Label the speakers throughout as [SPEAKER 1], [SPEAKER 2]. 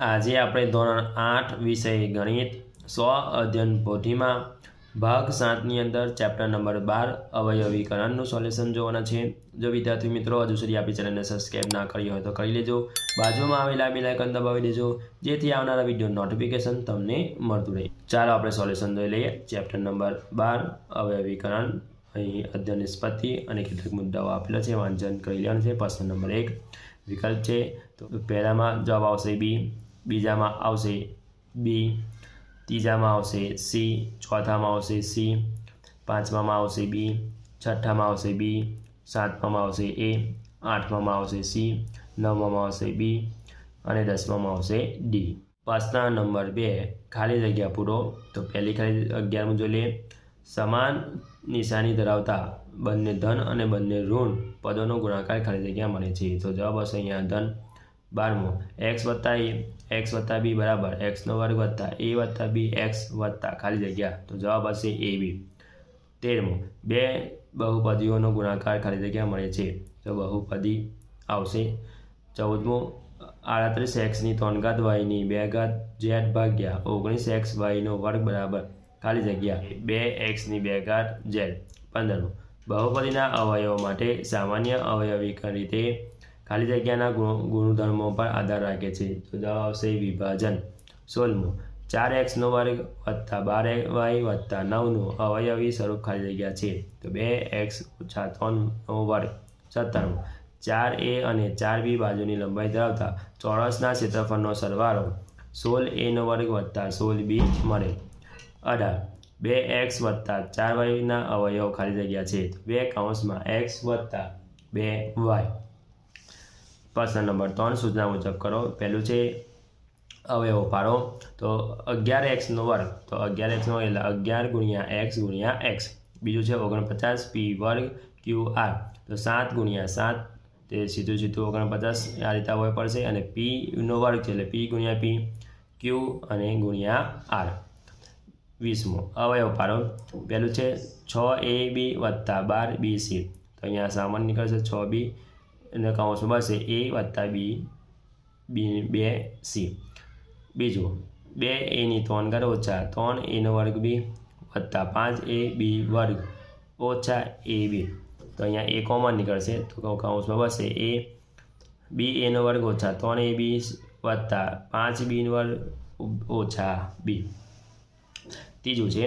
[SPEAKER 1] આજે આપણે ધોરણ 8 વિષય ગણિત સ્વ અધ્યયન પોથીમાં ભાગ 7ની અંદર ચેપ્ટર નંબર 12 અવયવીકરણનું સોલ્યુશન જોવાના છે। જો વિદ્યાર્થી મિત્રો હજુ સુધી આપણી ચેનલને સબસ્ક્રાઇબ ના કરી હોય તો કરી લેજો, બાજુમાં આવેલા બેલ આઇકન દબાવી દેજો જેથી આવનારા વિડીયો નોટિફિકેશન તમને મળતું રહે। ચાલો આપણે સોલ્યુશન જોઈ લઈએ। ચેપ્ટર નંબર 12 અવયવીકરણ, અહીં અધ્યયન નિષ્પત્તિ અને કેટલાક મુદ્દાઓ આપેલા છે, વાંચન કરી લેવાનું છે। પ્રશ્ન નંબર 1 વિકલ્પ છે, તો પહેલામાં જવાબ આવશે બી, બીજામાં આવશે બી, ત્રીજામાં આવશે સી, ચોથામાં આવશે સી, પાંચમામાં આવશે બી, છઠ્ઠામાં આવશે બી, સાતમામાં આવશે એ, આઠમામાં આવશે સી, નવમામાં આવશે બી અને દસમામાં આવશે ડી। પ્રશ્ન નંબર 2 ખાલી જગ્યા પૂરો। તો પહેલી ખાલી 11 જોઈ લઈએ। સમાન નિશાની ધરાવતા બંને ધન અને બંને ઋણ પદોનો ગુણાકાર ખાલી જગ્યા મળે છે। તો જવાબ હશે અહીંયા ધન। 12મો x વત્તા એ x વત્તા બી બરાબર x નો વર્ગ વત્તા a વત્તા બી x વત્તા ખાલી જગ્યા, તો જવાબ હશે એ બી। 13મો બે બહુપદીઓનો ગુણાકાર ખાલી જગ્યા મળે છે, તો બહુપદી આવશે। 14મો 38x ની 3 ઘાત y ની 2 ઘાત z ભાગ્યા 19x y નો વર્ગ બરાબર ખાલી જગ્યા 2x ની 2 ઘાત z। 15મો બહુપદીના અવયવો માટે સામાન્ય અવયવીકરણ રીતે ખાલી જગ્યાના ગુણધર્મો પર આધાર રાખે છે, તો જવાબ આવશે વિભાજન। 16મો 4x નો વર્ગ વત્તા 12y વત્તા 9 નું અવયવી સ્વરૂપ ખાલી જગ્યા છે, તો 2x ઓછા 3 નો વર્ગ। 17મો 4a અને 4b બાજુની લંબાઈ ધરાવતા ચોરસના ક્ષેત્રફળનો સરવાળો 16a નો વર્ગ વત્તા 16b મળે। 18 2x વત્તા 4y ના અવયવો ખાલી જગ્યા છે, તો 2 કૌંસમાં x વત્તા 2y। પ્રશ્ન નંબર 3 સૂચના મુજબ કરો। પહેલું છે અવયવો પાડો। તો 11x નો વર્ગ, તો 11x નો એટલે 11 ગુણ્યા x ગુણ્યા x। બીજું છે 49 p વર્ગ qr, તો 7 ગુણ્યા 7, તે સીધું 49 આ રીતે આવવું પડશે, અને p નો વર્ગ છે એટલે p ગુણ્યા p, q અને ગુણ્યા r। 20મો અવયવ પાડો। પહેલું છે 6ab વત્તા 12bc, તો અહીંયા સામાન્ય નીકળશે 6b અને કૌંસમાં બનશે a વત્તા b 2c। બીજું 2a ની 3 ઘાત ઓછા 3a નો વર્ગ b વત્તા 5ab વર્ગ ઓછા ab, તો અહીંયા a કોમન નીકળશે, તો કૌંસમાં બનશે a ba નો વર્ગ ઓછા 3ab વત્તા 5b નો વર્ગ ઓછા b। ત્રીજું છે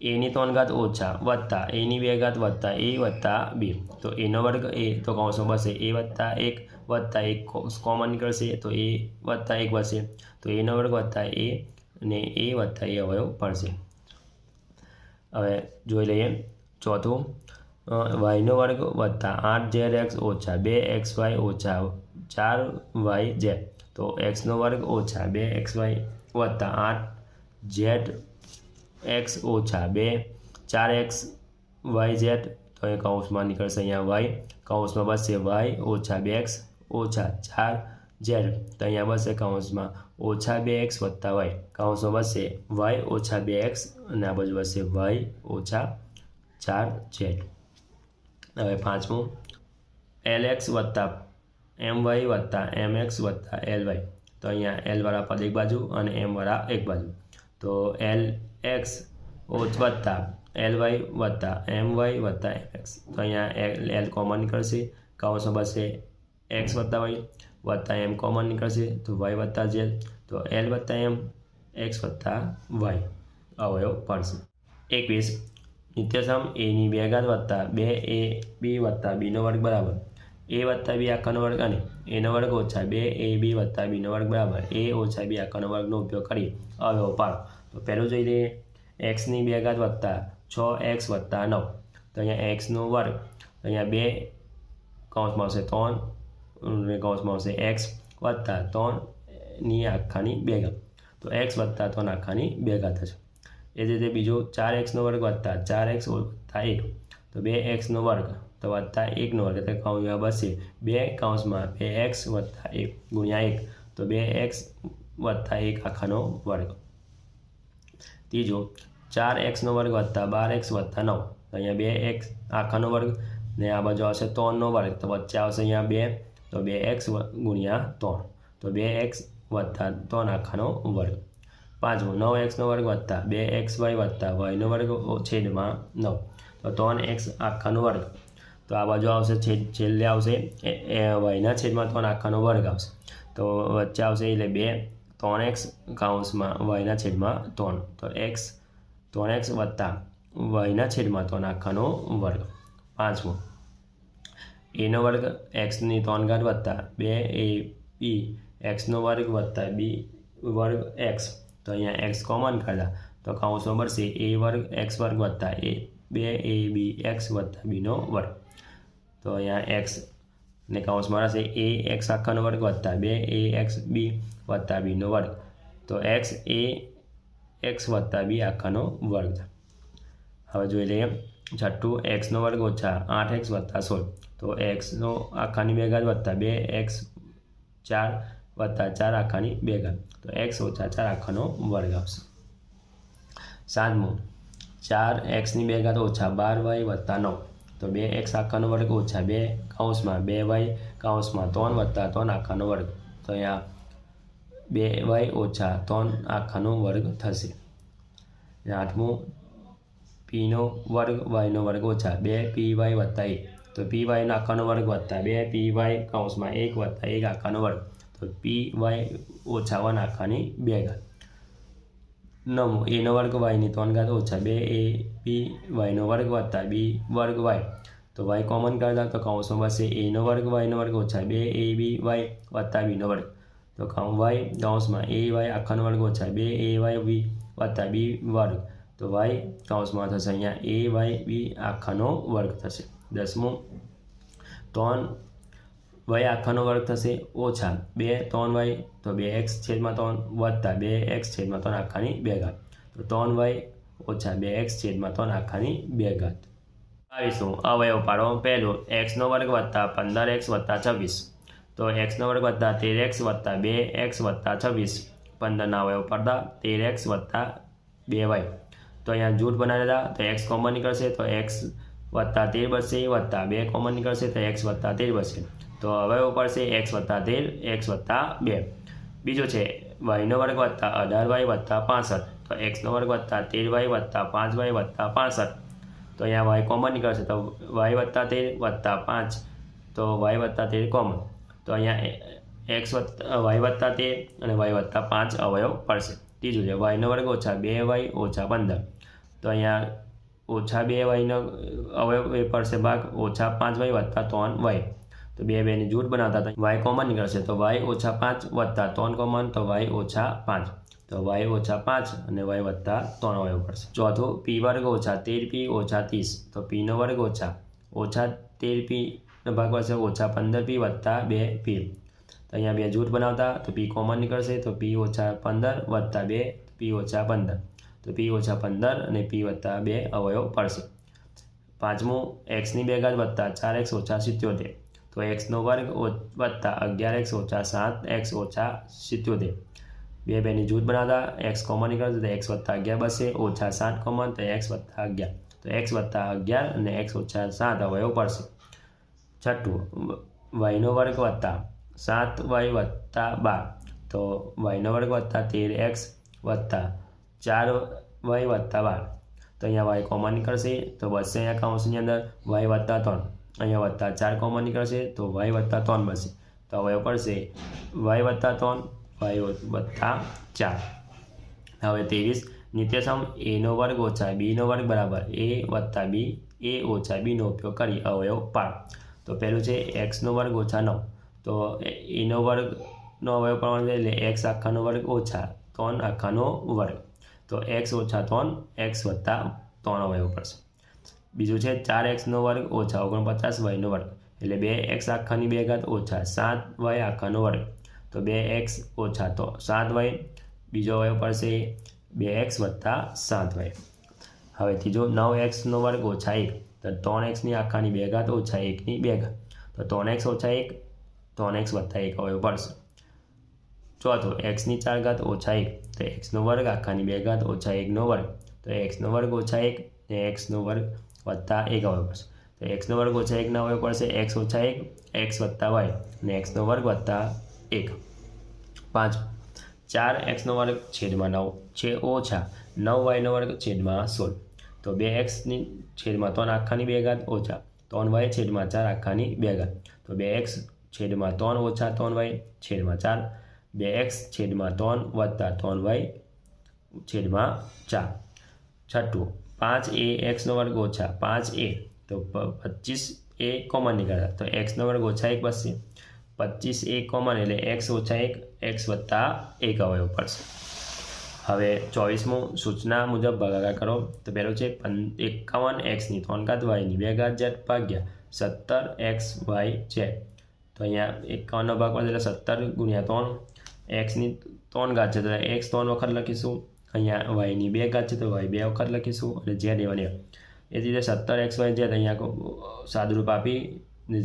[SPEAKER 1] a ની 3 ઘાત ઓછા વત્તા a ની 2 ઘાત વત્તા a વત્તા b, તો a નો વર્ગ a, તો કૌંસમાં બનશે a વત્તા 1 વત્તા 1 કોમન નીકળશે, તો a વત્તા 1 બનશે, તો a નો વર્ગ વત્તા a અને a વત્તા a અવયવ પડશે। હવે જોઈ લઈએ ચોથું y નો વર્ગ વત્તા 8zx ઓછા 2xy ઓછા 4yz, તો x નો વર્ગ ઓછા 2xy વત્તા 8zx ઓછા 2 4xyz, તો એ કૌંસમાં નીકળશે અહીંયા y, કૌંસમાં બનશે y ઓછા 2x ઓછા 4z, તો અહીંયા બનશે કૌંસમાં ઓછા 2x વત્તા y, કૌંસમાં બનશે y ઓછા 2x અને આ બાજુ બનશે y ઓછા 4z। હવે પાંચમું lx વત્તા my વત્તા mx વત્તા ly, તો અહીંયા l વાળા પદ એક બાજુ અને m વાળા એક બાજુ, તો lx વત્તા ly વત્તા my વત્તા mx, તો અહીંયા l કોમન નીકળશે, કૌંસમાં બનશે x વત્તા y વત્તા m કોમન નીકળશે, તો y વત્તા z, તો l વત્તા m x વત્તા y અવયવ પડશે। 21 નિત્યસમ a ની 2 ઘાત વત્તા 2ab વત્તા b નો વર્ગ બરાબર a વત્તા b આખાનો વર્ગ અને a નો વર્ગ ઓછા 2ab વત્તા b નો વર્ગ બરાબર a ઓછા b આખાનો વર્ગનો ઉપયોગ કરી અવયવ પાડો। તો પહેલું જોઈ લઈએ x ની 2 ઘાત વત્તા 6x વત્તા 9, તો અહીંયા x નો વર્ગ, અહીંયા 2 કૌંસમાં આવશે 3 અને કૌંસમાં આવશે x વત્તા 3 ની આખાની 2 ઘાત, તો x વત્તા 3 આખાની 2 ઘાત થશે। એ જ રીતે બીજું 4x નો વર્ગ વત્તા 4x વત્તા 1, તો 2x નો વર્ગ તો વત્તા 1 નો વર્ગ, એટલે કૌંસમાં બનશે 2 કૌંસમાં 2x વત્તા 1 ગુણ્યા 1, તો 2x વત્તા 1 આખાનો વર્ગ। ત્રીજું 4x નો વર્ગ વત્તા 12x વત્તા 9, તો અહીંયા 2x આખાનો વર્ગ ને આ બાજુ આવશે 3 નો વર્ગ, તો વચ્ચે આવશે અહીંયા 2, તો 2x ગુણ્યા 3, તો 2x વત્તા 3 આખાનો વર્ગ. પાંચમું 9x વર્ગ વત્તા 2xy વત્તા yનો વર્ગ છેદમાં 9. તો 3x આખાનો વર્ગ. તો આ બાજુ આવશે છેલ્લે આવશે yના છેદમાં 3 આખાનો વર્ગ આવશે. તો વચ્ચે આવશે એટલે 3x કૌંસમાં yના છેદમાં 3. તો 3x વત્તા yના છેદમાં 3 આખાનો વર્ગ. પાંચમું aનો વર્ગ xની 3 ઘાત વત્તા 2ab xનો વર્ગ વત્તા b વર્ગ x. તો અહીંયા x કોમન કાઢ્યા તો કૌંસમાં મળશે a વર્ગ x વર્ગ વત્તા 2ab x વત્તા bનો વર્ગ. તો અહીંયા x ને કૌંસમાં રહેશે ax આખાનો વર્ગ વત્તા 2axb વત્તા bનો વર્ગ. તો x એ x વત્તા b આખાનો વર્ગ. હવે જોઈ લઈએ છઠ્ઠું xનો વર્ગ ઓછા 8x વત્તા 16. તો xનો આખાની 2 ઘાત વત્તા 2x 4 વત્તા 4 આખાની 2 ઘાત. તો x ઓછા 4 આખાનો વર્ગ આવશે. સાતમું 4xની 2 ઘાત ઓછા 12y વત્તા 9. તો 2x આખાનો વર્ગ ઓછા 2 કૌંસમાં 2y કૌંસમાં 3 વત્તા 3 આખાનો વર્ગ. તો અહીંયા 2y ઓછા 3 આખાનો વર્ગ થશે. આઠમું pનો વર્ગ yનો વર્ગ ઓછા 2py વત્તા 1. તો py નો આખાનો વર્ગ વત્તા 2py કૌંસમાં 1 વત્તા 1 આખાનો વર્ગ. તો py ઓછા 1 આખાની 2 ઘાત. નવમું aનો વર્ગ yની 3 ઘાત ઓછા 2ab yનો વર્ગ વત્તા b વર્ગ y. તો y કોમન કાઢતા તો કૌંસમાં બચશે aનો વર્ગ yનો વર્ગ ઓછા 2ab y વત્તા bનો વર્ગ. તો y કૌંસમાં ay આખાનો વર્ગ ઓછા 2ay b વત્તા b વર્ગ. તો y કૌંસમાં થશે અહીંયા ayb આખાનો વર્ગ થશે. દસમું 3y આખાનો વર્ગ થશે ઓછા 2 3y. તો 2x છેદમાં 3 વત્તા 2x છેદમાં 3 આખાની 2 ઘાત. તો 3y ઓછા 2x છેદમાં 3 આખાની 2 ઘાત. 22 અવયવ પાડો. પહેલું xનો વર્ગ વત્તા 15x વત્તા 26. તો xનો વર્ગ વત્તા 13x વત્તા 2x વત્તા 26. 15ના અવયવ પાડતા 13x વત્તા 2y. તો અહીંયા જૂથ બનાવેલા તો x કોમન નીકળશે તો x વત્તા 13 બચશે વત્તા 2 કોમન નીકળશે તો x વત્તા 13 બચશે. તો અવયવ પડશે x વત્તા 13 x વત્તા 2. બીજું છે yનો વર્ગ વત્તા 18y વત્તા 65. તો xનો વર્ગ વત્તા 13y વત્તા 5y વત્તા 65. તો અહીંયા y કોમન નીકળશે તો y વત્તા 13 વત્તા 5. તો y વત્તા 13 કોમન. તો અહીંયા x વત્તા y વત્તા 13 અને y વત્તા 5 અવયવ પડશે. ત્રીજું છે yનો વર્ગ ઓછા 2y ઓછા 15. તો અહીંયા ઓછા 2yનો અવયવ એ પડશે ભાગ ઓછા 5y વત્તા 3y. તો 2 ની જૂથ બનાવતા તો y કોમન નીકળશે તો y ઓછા 5 વત્તા 3 કોમન તો y ઓછા 5. તો y ઓછા 5 અને y વત્તા 3 અવયવ પડશે. ચોથું p વર્ગ ઓછા 13p ઓછા 30. તો pનો વર્ગ ઓછા 13p નો ભાગ પડશે ઓછા 15p વત્તા 2p. તો અહીંયા 2 જૂથ બનાવતા તો p કોમન નીકળશે તો p ઓછા 15 વત્તા 2 p ઓછા 15. તો p ઓછા 15 અને p વત્તા 2 અવયવ પડશે. પાંચમું xની 2 ઘાત વત્તા 4x ઓછા 77. તો xનો વર્ગ વત્તા 11x ઓછા 7x ઓછા 77. 2 ની જૂથ બનાવતા x કોમન નીકળશે તો x વત્તા 11 બચશે ઓછા 7 કોમન તો x વત્તા 11. તો x વત્તા 11 અને x ઓછા 7 અવયવ પડશે. છઠ્ઠું yનો વર્ગ વત્તા 7y વત્તા 12. તો yનો વર્ગ વત્તા 13x વત્તા 4y વત્તા 12. તો અહીંયા y કોમન નીકળશે તો બચશે અહીંયા કૌંસની અંદર y વત્તા 3. અહીંયા વત્તા 4 કોમન નીકળશે તો y વત્તા 3 બચશે. તો અવયવ પડશે y વત્તા 3 y વત્તા 4. હવે 23 નિત્યસમ aનો વર્ગ ઓછા bનો વર્ગ બરાબર a વત્તા b a ઓછા bનો ઉપયોગ કરી અવયવ પાડ. તો પહેલું છે xનો વર્ગ ઓછા 9. તો એનો વર્ગનો અવયવ પાડવાનો એટલે x આખાનો વર્ગ ઓછા 3 આખાનો વર્ગ. તો x ઓછા 3 x વત્તા 3 અવયવ પડશે. બીજું છે 4xનો વર્ગ ઓછા 49 yનો વર્ગ એટલે 2x આખાની 2 ઘાત ઓછા 7y આખાનો વર્ગ. તો 2x ઓછા 7y. બીજો અવયવ પડશે 2x વત્તા 7y. હવે ત્રીજો 9xનો વર્ગ ઓછા 1. તો 3xની આખાની 2 ઘાત ઓછા 1ની 2 ઘાત. તો 3x ઓછા 1 3x વત્તા 1 અવયવ પડશે. ચોથું xની 4 ઘાત ઓછા 1. તો xનો વર્ગ આખાની 2 ઘાત ઓછા 1નો વર્ગ. તો xનો વર્ગ ઓછા 1 ને xનો વર્ગ વત્તા 1 અવયવ પડશે. તો xનો વર્ગ ઓછા 1 ના અવયવ પડશે x ઓછા 1 x વત્તા y અને xનો વર્ગ વત્તા 1. 5 4x વર્ગ છેદમાં 9 છે ઓછા 9y વર્ગ છેદમાં 16 તો 2x છેદમાં 3 આખાની 2 ઘાત ઓછા 3y છેદમાં 4 આખાની 2 ઘાત તો 2x છેદમાં 3 ઓછા 3y છેદમાં 4 2x છેદમાં 3 વત્તા 3y છેદમાં 4 છઠ્ઠું 5a x વર્ગ ઓછા 5a તો 25a કોમન નીકળ્યા તો x વર્ગ ઓછા 1 બચશે 25a કોમન એટલે x ઓછા 1 x વત્તા 1 અવયવ પડશે હવે 24મું સૂચના મુજબ ભાગાકાર કરો તો પહેલું છે 51x ની 3 ઘાત y ની 2 ઘાત z ભાગ્યા 17xy z તો અહીંયા 51નો ભાગ પડે એટલે 17 ગુણ્યા 3 x ની 3 ઘાત છે તો x 3 વખત લખીશું અહીંયા y ની 2 ઘાત છે તો y 2 વખત લખીશું અને z એ જ રીતે 17xy z અહીંયા સાદુરૂપ આપી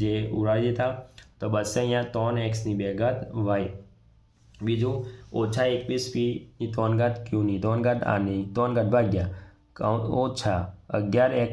[SPEAKER 1] જે ઉડાડી દેતા તો બચશે અહીંયા 3x ની 2 ઘાત y બીજું ઓછા 21p ની 3 ઘાત q ની 3 ઘાત r ની 3 ઘાત ભાગ્યા ઓછા 11x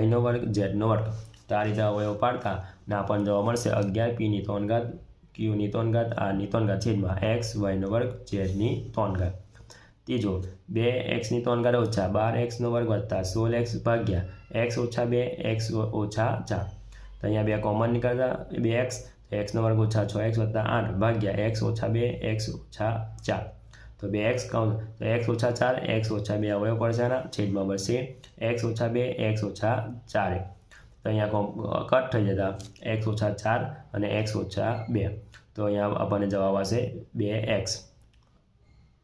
[SPEAKER 1] y નો વર્ગ z નો વર્ગ તો આ રીતે અવયવ પાડતા ને આપણને જોવા મળશે 11p ની 3 ઘાત q ની 3 ઘાત r ની 3 ઘાત છેદમાં x y નો વર્ગ z ની 3 ઘાત ત્રીજો 2x ની 3 ઘાત ઓછા 12x નો વર્ગ વત્તા 16x ભાગ્યા x ઓછા 2 x ઓછા 4 તો અહીંયા 2 કોમન નીકળતા 2x x નો વર્ગ ઓછા 6x વત્તા 8 ભાગ્યા x ઓછા 2 x ઓછા 4 તો 2x કૌંસ તો x ઓછા 4 x ઓછા 2 અવયવ પડશે આના છેદમાં બચશે x ઓછા 2 x ઓછા 4 તો અહીંયા કટ થઈ જતા x ઓછા 4 અને x ઓછા 2 તો અહીંયા આપણને જવાબ આવશે 2x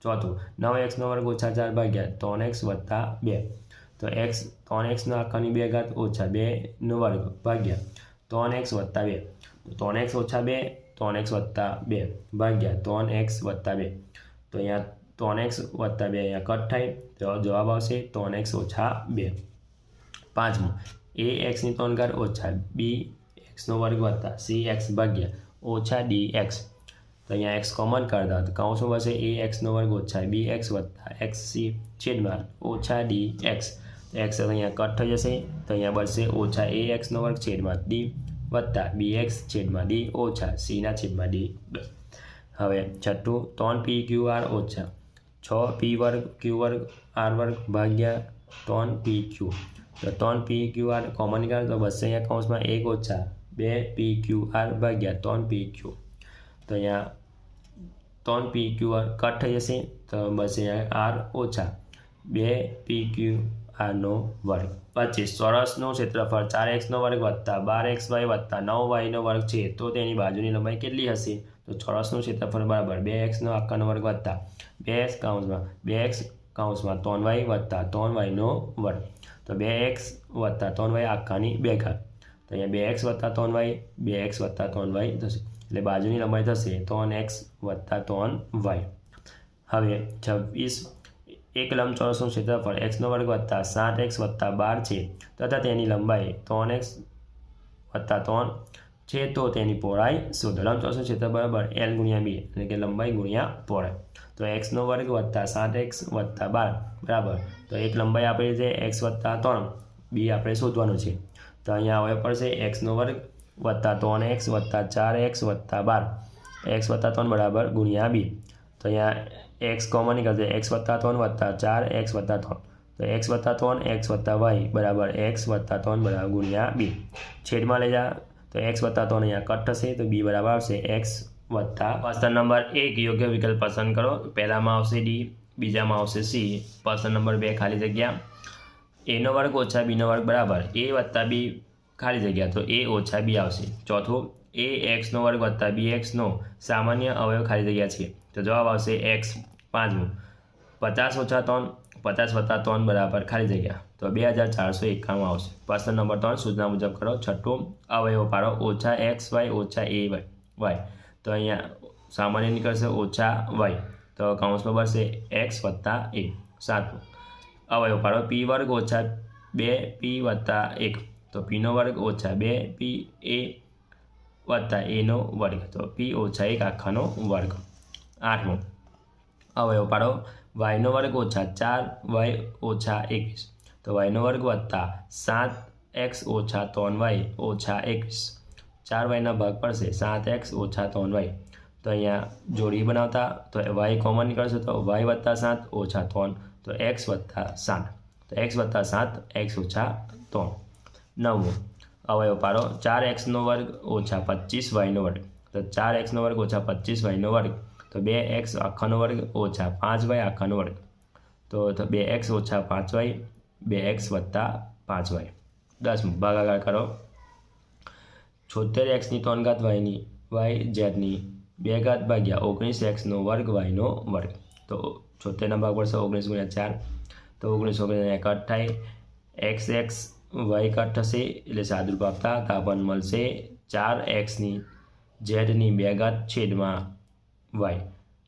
[SPEAKER 1] ચોથું 9x નો વર્ગ ઓછા 4 ભાગ્યા 3x વત્તા 2 તો x 3x નો આખાની 2 ઘાત ઓછા 2 નો વર્ગ ભાગ્યા 3x વત્તા 2 3x ઓછા 2 3x વત્તા 2 ભાગ્યા 3x વત્તા 2 તો અહીંયા 3x વત્તા 2 અહીંયા કટ થાય તો જવાબ આવશે 3x ઓછા 2 પાંચમું ax ની 3 ઘાત ઓછા bx નો વર્ગ વત્તા cx ભાગ્યા ઓછા dx તો અહીંયા x કોમન કરતા તો કૌંસમાં બચશે ax નો વર્ગ ઓછા bx વત્તા xc છેદમાં ઓછા dx x અહીંયા કટ થઈ જશે તો અહીંયા બચશે ઓછા ax નો વર્ગ છેદમાં d વત્તા bx છેદમાં d ઓછા c ના છેદમાં d હવે છઠ્ઠું 3pqr ઓછા 6p વર્ગ q વર્ગ r વર્ગ ભાગ્યા 3pq તો 3pqr કોમન નીકળે તો બચશે અહીંયા કૌંસમાં 1 ઓછા 2pqr ભાગ્યા 3pq તો અહીંયા 3pqr કટ થઈ જશે તો બચશે અહીંયા r ઓછા 2pqr નો વર્ગ 25 ચોરસનું ક્ષેત્રફળ 4x નો વર્ગ વત્તા 12xy વત્તા 9y નો વર્ગ છે તો તેની બાજુની લંબાઈ કેટલી હશે તો ચોરસનું ક્ષેત્રફળ બરાબર 2x નો આખાનો વર્ગ વત્તા 2x કૌંસમાં 3y વત્તા 3y નો વર્ગ તો 2x વત્તા 3y આખાની 2 ઘાત તો અહીંયા 2x વત્તા 3y 2x વત્તા 3y થશે એટલે બાજુની લંબાઈ થશે 3x વત્તા 3y હવે 26 એક લંબચોરસનું ક્ષેત્રફળ x નો વર્ગ વત્તા 7x વત્તા 12 છે તથા તેની લંબાઈ 3x વત્તા 3 છે તો તેની પહોળાઈ શોધો લંબચોરસનું ક્ષેત્ર બરાબર l ગુણ્યા b એટલે કે લંબાઈ ગુણ્યા પહોળાઈ તો x નો વર્ગ વત્તા 7x વત્તા 12 બરાબર તો એક લંબાઈ આપેલી છે x વત્તા 3 b આપણે શોધવાનું છે તો અહીંયા હવે પડશે x નો વર્ગ વત્તા 3x વત્તા 4x વત્તા 12 x વત્તા 3 બરાબર ગુણ્યા b તો અહીંયા x કોમન નીકળશે x વત્તા 3 વત્તા 4x વત્તા 3 તો x વત્તા 3 x વત્તા y બરાબર x વત્તા 3 બરાબર ગુણ્યા b છેદમાં લઈ જા તો x વત્તા 3 અહીંયા કટ થશે તો b બરાબર આવશે x વત્તા પ્રશ્ન નંબર 1 યોગ્ય વિકલ્પ પસંદ કરો પહેલામાં આવશે d બીજામાં આવશે c પ્રશ્ન નંબર 2 ખાલી જગ્યા a નો વર્ગ ઓછા b નો વર્ગ બરાબર a વત્તા b ખાલી જગ્યા તો a ઓછા b આવશે ચોથું a x નો વર્ગ વત્તા bx નો સામાન્ય અવયવ ખાલી જગ્યા છે તો જવાબ આવશે x પાંચમું 50 ઓછા 3 50 વત્તા 3 બરાબર ખાલી જગ્યા તો 2491 આવશે પ્રશ્ન નંબર 3 સૂચના મુજબ કરો છઠ્ઠું અવયવ પાડો ઓછા xy ઓછા ay તો અહીંયા સામાન્ય નીકળશે ઓછા y તો કૌંસમાં બનશે x વત્તા a સાતમું અવયવ પાડો p વર્ગ ઓછા 2p વત્તા 1 તો p નો વર્ગ ઓછા 2p a વત્તા a નો વર્ગ તો p ઓછા 1 આખાનો વર્ગ આઠમું અવયવ પાડો y નો વર્ગ ઓછા 4y ઓછા 21 તો y નો વર્ગ વત્તા 7x ઓછા 3y ઓછા 21 4y ના ભાગ પડશે 7x ઓછા 3y તો તો અહીંયા જોડી બનાવતા તો વાય કોમન નીકળશે તો વાય વત્તા 7 ઓછા 3 તો એક્સ વત્તા 7 તો એક્સ વત્તા 7 એક્સ ઓછા 3. 9 અવયવ પાડો 4x² ઓછા 25y² તો 4x² ઓછા 25y² તો 2x આખાનો વર્ગ ઓછા 5y આખાનો વર્ગ તો 2x ઓછા 5y 2x વત્તા 5y. 10 ભાગાકાર કરો 76x ની 3 ઘાત yની yzની 2 ઘાત ભાગ્યા 19x² y² તો 76 ના ભાગ પડશે 19 × 4 તો 19 કટ થાય x y કટ થશે એટલે સાદુરૂપ આપતા તો આપણને મળશે 4x ની zની 2 ઘાત છેદમાં y.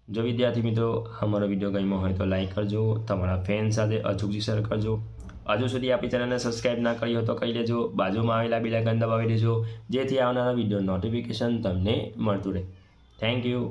[SPEAKER 1] જો વિદ્યાર્થી મિત્રો અમારો વિડીયો ગમ્યો હોય તો લાઈક કરજો, તમારા ફ્રેન્ડ સાથે અચૂકથી શેર કરજો. હજુ સુધી આપણી ચેનલને સબસ્ક્રાઈબ ના કરી હોય તો કરી લેજો. બાજુમાં આવેલા બેલ આઇકન દબાવી દેજો જેથી આવનારા વિડીયો નોટિફિકેશન તમને મળતું રહે. Thank you.